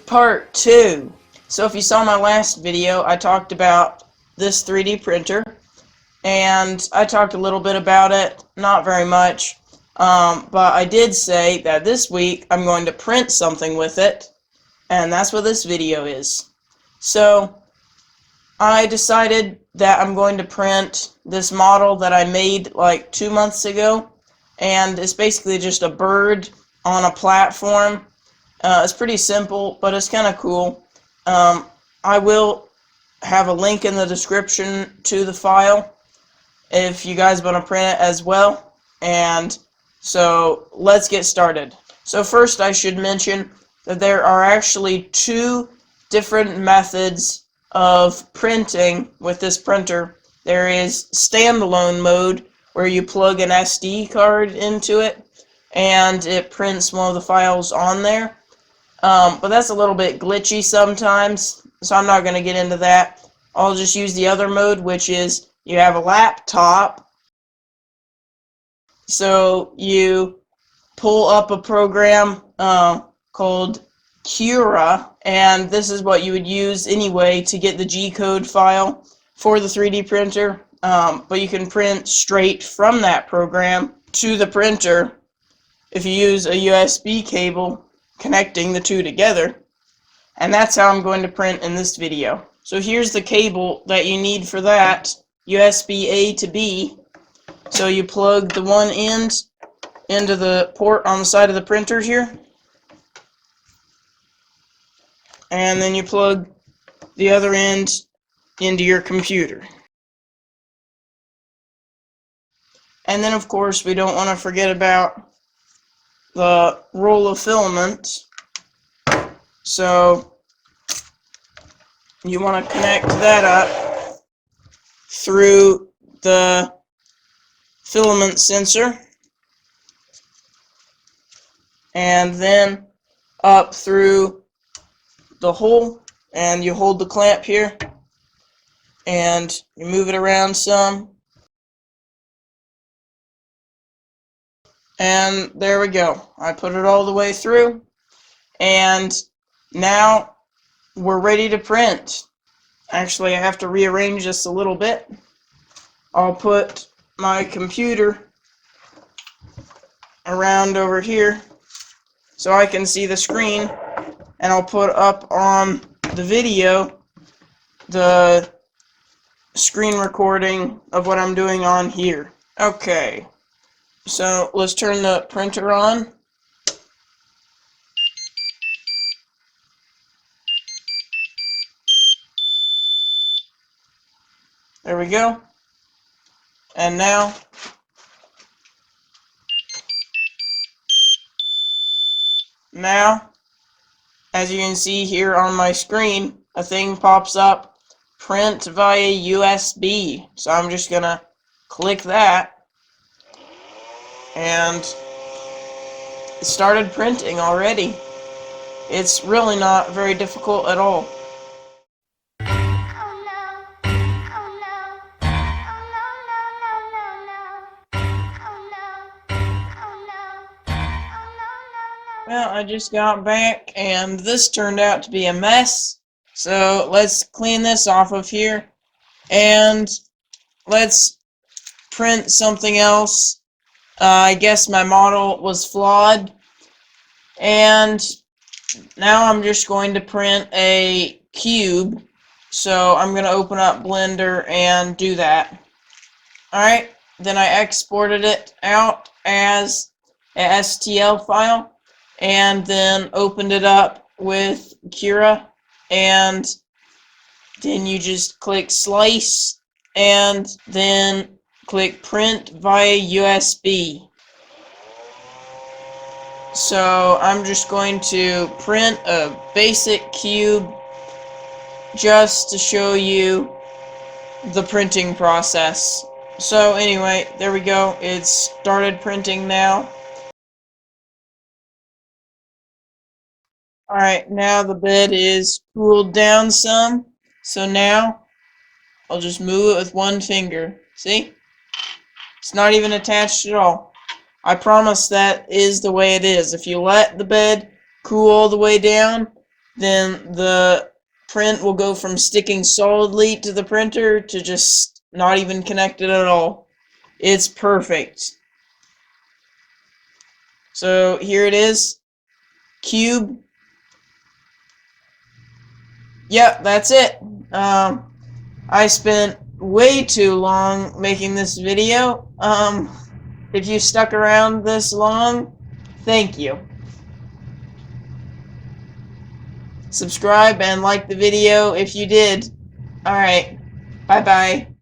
Part 2. So if you saw my last video, I talked about this 3D printer, and I talked a little bit about it, not very much, but I did say that this week I'm going to print something with it, and that's what this video is. So I decided that I'm going to print this model that I made like 2 months ago, and it's basically just a bird on a platform. It's pretty simple, but it's kind of cool. I will have a link in the description to the file if you guys want to print it as well. And so let's get started. So first I should mention that there are actually 2 different methods of printing with this printer. There is standalone mode, where you plug an SD card into it and it prints one of the files on there. But that's a little bit glitchy sometimes, so I'm not going to get into that. I'll just use the other mode, which is you have a laptop. So you pull up a program called Cura, and this is what you would use anyway to get the G-code file for the 3D printer. But you can print straight from that program to the printer if you use a USB cable connecting the 2 together, and that's how I'm going to print in this video. So here's the cable that you need for that, USB A to B. So you plug the one end into the port on the side of the printer here, and then you plug the other end into your computer. And then of course we don't want to forget about the roll of filament. So you want to connect that up through the filament sensor, and then up through the hole, and you hold the clamp here and you move it around some, and there we go. I put it all the way through, and now we're ready to print. Actually, I have to rearrange this a little bit. I'll put my computer around over here so I can see the screen, and I'll put up on the video the screen recording of what I'm doing on here. Okay, so let's turn the printer on. There we go. And now as you can see here on my screen, a thing pops up, print via USB. So I'm just gonna click that, and it started printing already. It's really not very difficult at all. Well, I just got back and this turned out to be a mess. So let's clean this off of here and let's print something else. I guess my model was flawed, and now I'm just going to print a cube. So I'm going to open up Blender and do that. Alright, then I exported it out as a STL file, and then opened it up with Cura, and then you just click slice and then click print via USB. So I'm just going to print a basic cube just to show you the printing process. So anyway, there we go. It's started printing now. Alright, now the bed is cooled down some, so now I'll just move it with one finger. See? It's not even attached at all. I promise that is the way it is. If you let the bed cool all the way down, then the print will go from sticking solidly to the printer to just not even connected at all. It's perfect. So here it is. Cube. Yep, that's it. I spent way too long making this video. If you stuck around this long, thank you. Subscribe and like the video if you did. Alright, bye-bye.